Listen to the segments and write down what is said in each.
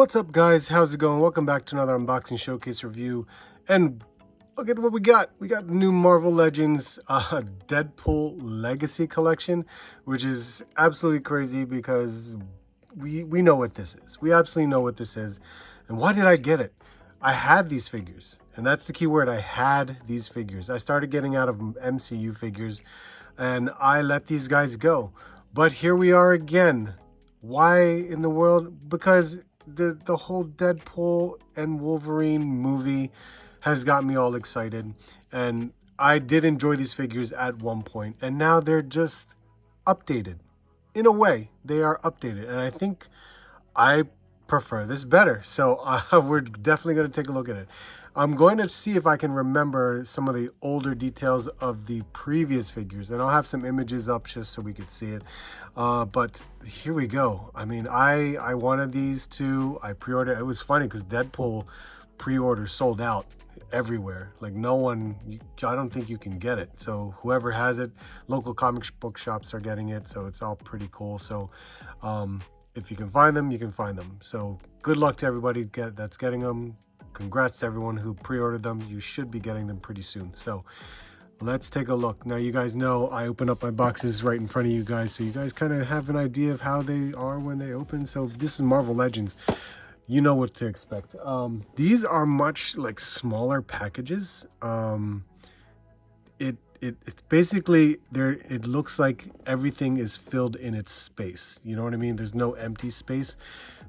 What's up, guys? How's it going? Welcome back to another unboxing showcase review. And look at what we got. We got the new Marvel Legends Deadpool Legacy collection, which is absolutely crazy because we know what this is. We absolutely know what this is. And why did I get it? I had these figures, and that's the key word. I had these figures. I started getting out of MCU figures, and I let these guys go. But here we are again. Why in the world? Because the whole Deadpool and Wolverine movie has got me all excited, and I did enjoy these figures at one point, and now they're just updated. In a way, they are updated, and I think I prefer this better. So we're definitely going to take a look at it. I'm going to see if I can remember some of the older details of the previous figures, and I'll have some images up just so we could see it. But here we go. I mean, I wanted these too. I pre-ordered. It was funny because Deadpool pre-orders sold out everywhere. Like no one, I don't think you can get it. So whoever has it, local comic book shops are getting it. So it's all pretty cool. So if you can find them, you can find them. So good luck to everybody that's getting them. Congrats to everyone who pre-ordered them. You should be getting them pretty soon. So let's take a look. Now, you guys know I open up my boxes right in front of you guys, so you guys kind of have an idea of how they are when they open. So this is Marvel Legends. You know what to expect. These are much like smaller packages. It's basically there. It looks like everything is filled in its space. You know what I mean? There's no empty space.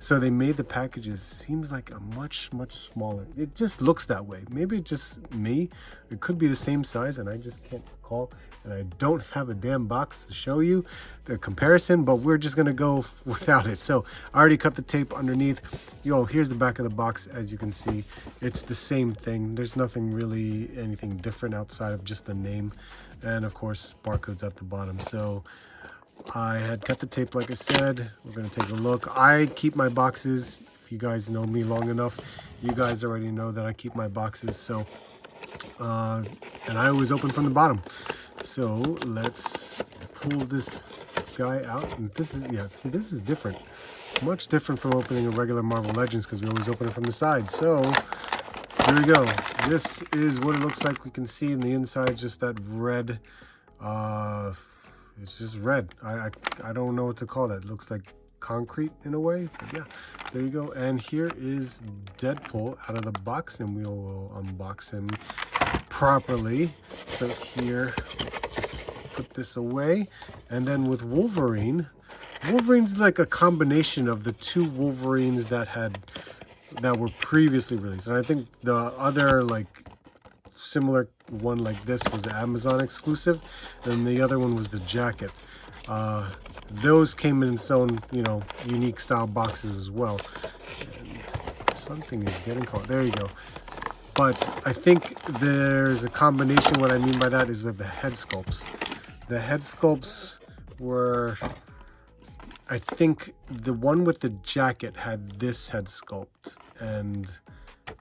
So they made the packages seems like a much smaller. It just looks that way. Maybe it's just me. It could be the same size and I just can't recall. And I don't have a damn box to show you the comparison, but we're just gonna go without it. So I already cut the tape underneath. Yo, here's the back of the box. As you can see, it's the same thing. There's nothing really anything different outside of just the name, and of course barcodes at the bottom. So I had cut the tape, like I said. We're gonna take a look. I keep my boxes. If you guys know me long enough, you guys already know that I keep my boxes. So and I always open from the bottom. So let's pull this guy out. And this is, yeah, see, this is different. Much different from opening a regular Marvel Legends because we always open it from the side. So here we go. This is what it looks like. We can see in the inside just that red. It's just red. I don't know what to call that. It looks like concrete in a way. But yeah, there you go. And here is Deadpool out of the box, and we'll unbox him properly. So here, let's just put this away. And then with Wolverine's like a combination of the two Wolverines that were previously released. And I think the other like similar one like this was the Amazon exclusive, and the other one was the jacket. Those came in its own, you know, unique style boxes as well. And something is getting caught. There you go. But I think there's a combination. What I mean by that is that the head sculpts. The head sculpts were, I think the one with the jacket had this head sculpt, and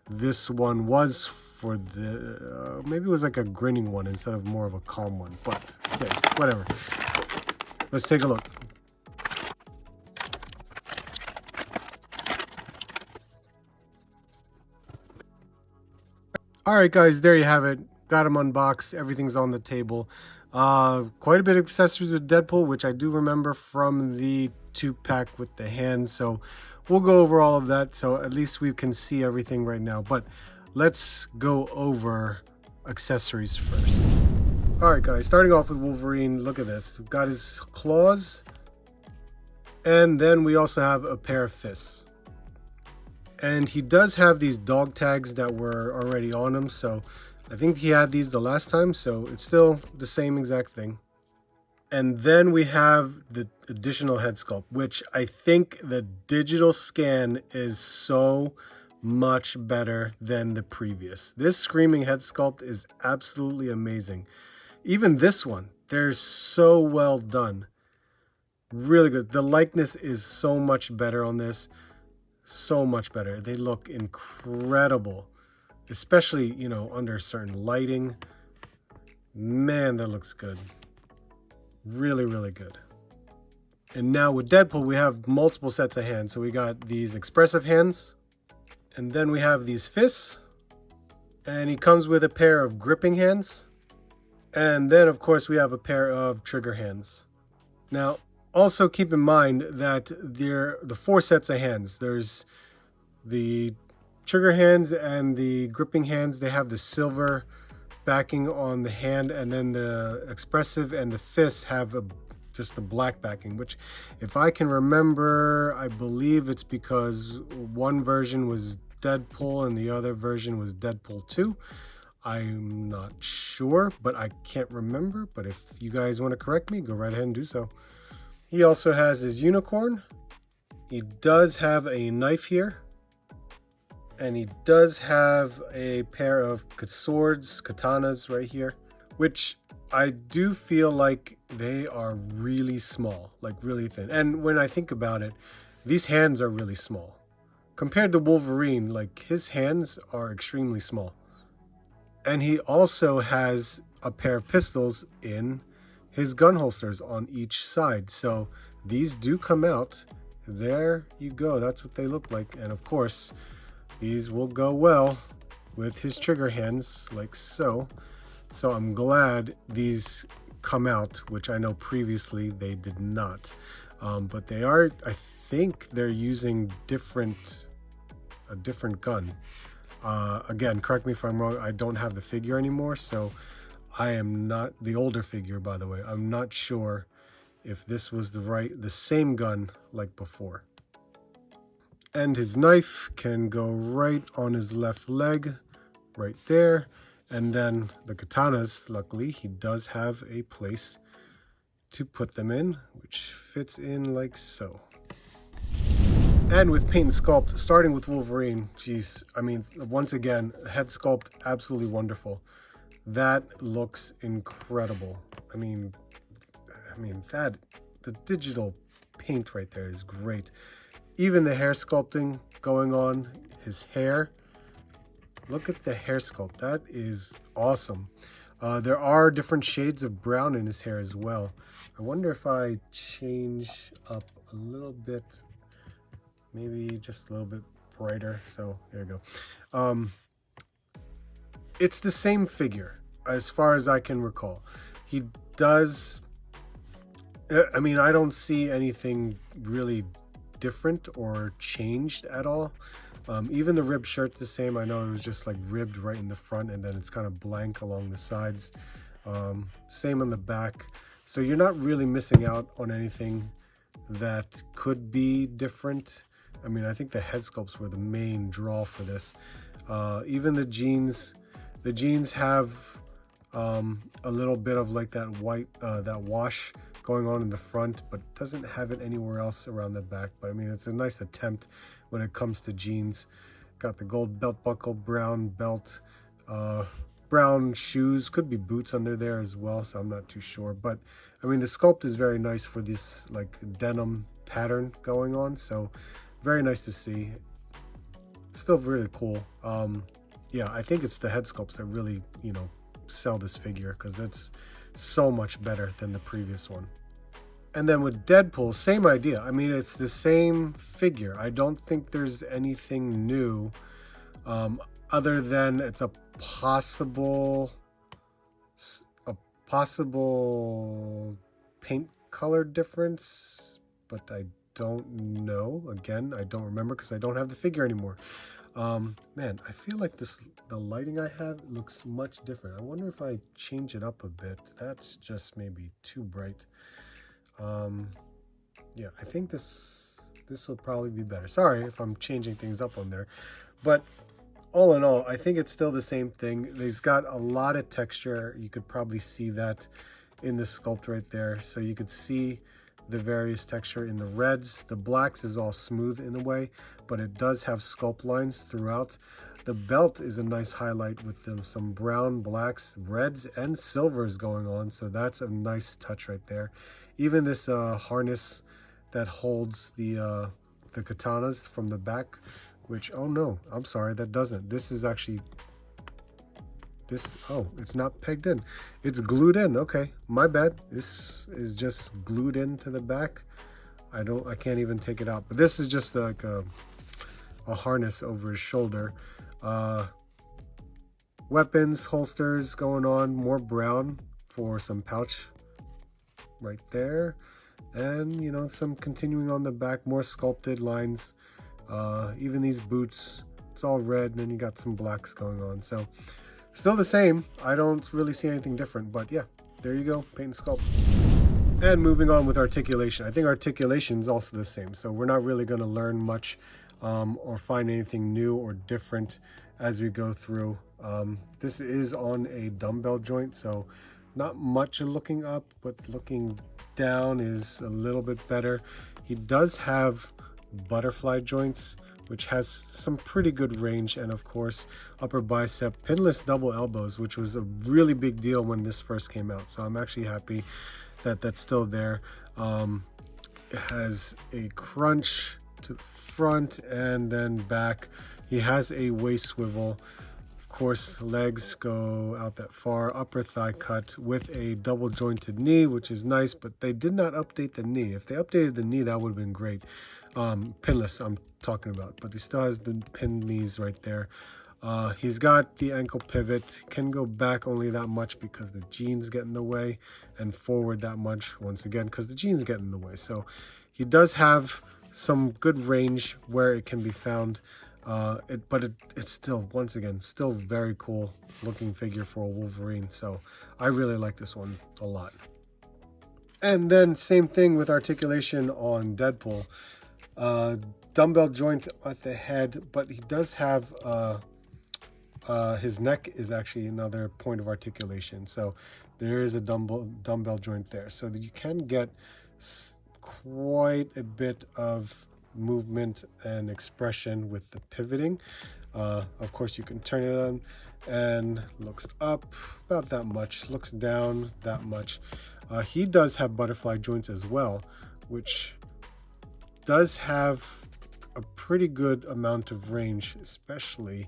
this one was for the, maybe it was like a grinning one instead of more of a calm one. But yeah, whatever. Let's take a look. All right, guys, there you have it. Got them unboxed. Everything's on the table. Quite a bit of accessories with Deadpool, which I do remember from the 2-pack with the hand. So we'll go over all of that. So at least we can see everything right now. But let's go over accessories first. All right, guys, starting off with Wolverine. Look at this. We've got his claws. And then we also have a pair of fists. And he does have these dog tags that were already on him, so I think he had these the last time, so it's still the same exact thing. And then we have the additional head sculpt, which I think the digital scan is so much better than the previous. This Screaming head sculpt is absolutely amazing. Even this one, they're so well done. Really good. The likeness is so much better on this. So much better. They look incredible, especially, you know, under certain lighting. Man, that looks good. Really good. And now with Deadpool, we have multiple sets of hands. So we got these expressive hands, and then we have these fists, and he comes with a pair of gripping hands. And then, of course, we have a pair of trigger hands. Now, also keep in mind that the 4 sets of hands. There's the trigger hands and the gripping hands. They have the silver backing on the hand, and then the expressive and the fists have just the black backing, which, if I can remember, I believe it's because one version was Deadpool and the other version was Deadpool 2. I'm not sure, but I can't remember. But if you guys want to correct me, go right ahead and do so. He also has his unicorn. He does have a knife here. And he does have a pair of swords, katanas right here, which I do feel like they are really small, like really thin. And when I think about it, these hands are really small. Compared to Wolverine, like his hands are extremely small. And he also has a pair of pistols in his gun holsters on each side. So these do come out. There you go. That's what they look like. And of course, these will go well with his trigger hands, like so. So I'm glad these come out, which I know previously they did not. But they are, I think they're using a different gun. Again, correct me if I'm wrong, I don't have the figure anymore, so I am not, the older figure by the way, I'm not sure if this was the same gun like before. And his knife can go right on his left leg, right there. And then the katanas, luckily, he does have a place to put them in, which fits in like so. And with paint and sculpt, starting with Wolverine, geez, I mean, once again, head sculpt, absolutely wonderful. That looks incredible. I mean, the digital paint right there is great. Even the hair sculpting going on, his hair. Look at the hair sculpt. That is awesome. There are different shades of brown in his hair as well. I wonder if I change up a little bit, maybe just a little bit brighter. So there you go. It's the same figure as far as I can recall. He does, I mean, I don't see anything really different or changed at all. Even the ribbed shirt's the same. I know it was just like ribbed right in the front and then it's kind of blank along the sides. Same on the back. So you're not really missing out on anything that could be different. I mean, I think the head sculpts were the main draw for this. Even the jeans have a little bit of like that white, that wash going on in the front, but doesn't have it anywhere else around the back. But I mean, it's a nice attempt when it comes to jeans. Got the gold belt buckle, brown belt, brown shoes, could be boots under there as well, so I'm not too sure. But I mean, the sculpt is very nice for this like denim pattern going on, so very nice to see. Still really cool. Yeah, I think it's the head sculpts that really, you know, sell this figure, because it's so much better than the previous one. And then with Deadpool, same idea. I mean, it's the same figure. I don't think there's anything new, other than it's a possible paint color difference, but I don't know. Again, I don't remember because I don't have the figure anymore. Man, I feel like the lighting I have looks much different. I wonder if I change it up a bit. That's just maybe too bright. Yeah, I think this will probably be better. Sorry if I'm changing things up on there, but all in all, I think it's still the same thing. He's got a lot of texture. You could probably see that in the sculpt right there. So you could see the various texture in the reds. The blacks is all smooth in a way, but it does have sculpt lines throughout. The belt is a nice highlight with some brown, blacks, reds, and silvers going on. So that's a nice touch right there. Even this harness that holds the katanas from the back, which, oh no, I'm sorry, that doesn't. This is actually, oh, it's not pegged in. It's glued in. Okay, my bad. This is just glued into the back. I can't even take it out. But this is just like a harness over his shoulder. Weapons, holsters going on, more brown for some pouch right there. And, you know, some continuing on the back, more sculpted lines. Even these boots, it's all red, and then you got some blacks going on. So still the same. I don't really see anything different, but yeah, there you go, paint and sculpt. And moving on with articulation. I think articulation is also the same. So we're not really going to learn much or find anything new or different as we go through. This is on a dumbbell joint, so not much looking up, but looking down is a little bit better. He does have butterfly joints, which has some pretty good range, and of course upper bicep pinless double elbows, which was a really big deal when this first came out. So I'm actually happy that that's still there. It has a crunch to the front and then back. He has a waist swivel. Of course, legs go out that far. Upper thigh cut with a double jointed knee, which is nice, but they did not update the knee. If they updated the knee, that would have been great. Pinless I'm talking about, but he still has the pinned knees right there. He's got the ankle pivot, can go back only that much because the jeans get in the way, and forward that much once again because the jeans get in the way. So he does have some good range where it can be found, but it's still, once again, still very cool looking figure for a Wolverine. So I really like this one a lot. And then same thing with articulation on Deadpool. Dumbbell joint at the head, but he does have his neck is actually another point of articulation, so there is a dumbbell joint there, so that you can get quite a bit of movement and expression with the pivoting. Of course you can turn it on and looks up about that much, looks down that much. He does have butterfly joints as well, which does have a pretty good amount of range, especially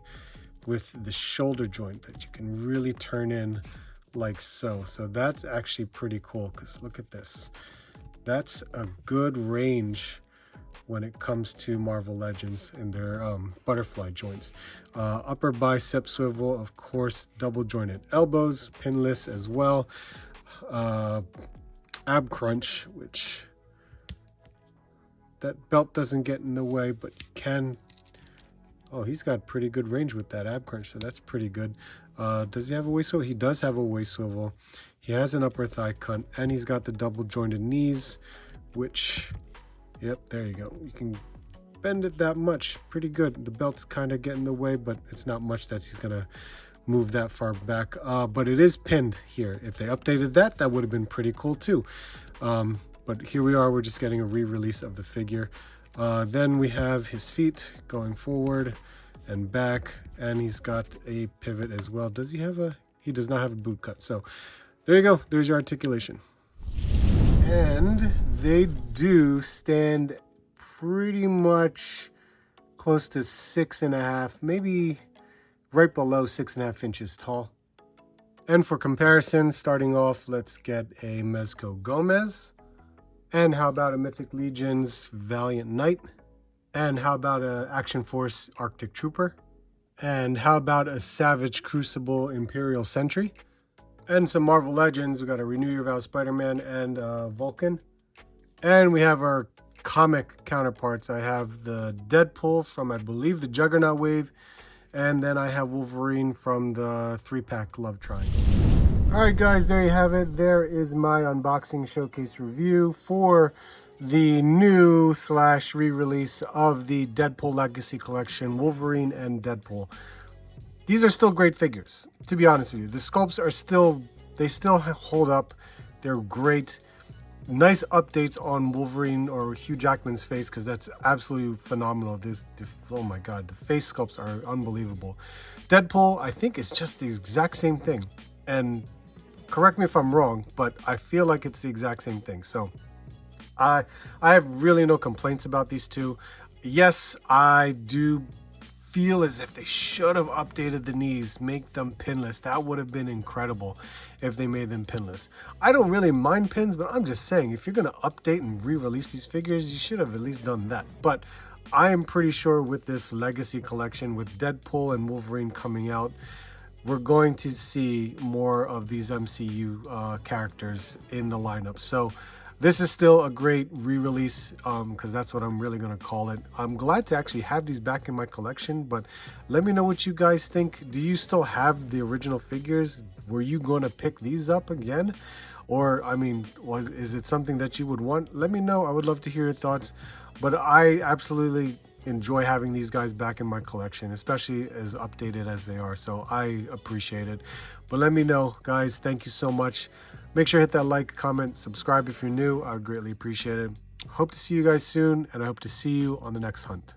with the shoulder joint that you can really turn in like so. So that's actually pretty cool, because look at this. That's a good range when it comes to Marvel Legends and their butterfly joints. Upper bicep swivel, of course, double jointed elbows, pinless as well. Ab crunch, which that belt doesn't get in the way, but you can. Oh, he's got pretty good range with that ab crunch, so that's pretty good. Does he have a waist swivel? He does have a waist swivel. He has an upper thigh cut, and he's got the double jointed knees, which, yep, there you go. You can bend it that much, pretty good. The belt's kind of getting in the way, but it's not much that he's gonna move that far back. But it is pinned here. If they updated that, that would have been pretty cool too. But here we are, we're just getting a re-release of the figure. Then we have his feet going forward and back, and he's got a pivot as well. Does he have a, he does not have a boot cut. So there you go, there's your articulation. And they do stand pretty much close to 6.5, maybe right below 6.5 inches tall. And for comparison, starting off, let's get a Mezco Gomez. And how about a Mythic Legion's Valiant Knight? And how about a Action Force Arctic Trooper? And how about a Savage Crucible Imperial Sentry? And some Marvel Legends, we got a Renew Your Vow Spider-Man and Vulcan. And we have our comic counterparts. I have the Deadpool from, I believe, the Juggernaut Wave. And then I have Wolverine from the 3-pack Love Triangle. Alright guys, there you have it. There is my unboxing showcase review for the new / re-release of the Deadpool Legacy Collection, Wolverine and Deadpool. These are still great figures, to be honest with you. The sculpts are still, they still hold up. They're great. Nice updates on Wolverine or Hugh Jackman's face, because that's absolutely phenomenal. Oh my god, the face sculpts are unbelievable. Deadpool, I think it's just the exact same thing. And correct me if I'm wrong, but I feel like it's the exact same thing. So I have really no complaints about these two. Yes, I do feel as if they should have updated the knees, make them pinless. That would have been incredible if they made them pinless. I don't really mind pins, but I'm just saying, if you're going to update and re-release these figures, you should have at least done that. But I am pretty sure with this Legacy collection, with Deadpool and Wolverine coming out, we're going to see more of these MCU characters in the lineup. So this is still a great re-release, because that's what I'm really going to call it. I'm glad to actually have these back in my collection, but let me know what you guys think. Do you still have the original figures? Were you going to pick these up again? Or, I mean, is it something that you would want? Let me know. I would love to hear your thoughts. But I absolutely enjoy having these guys back in my collection, especially as updated as they are. So I appreciate it. But let me know, guys. Thank you so much. Make sure to hit that like, comment, subscribe if you're new. I would greatly appreciate it. Hope to see you guys soon, and I hope to see you on the next hunt.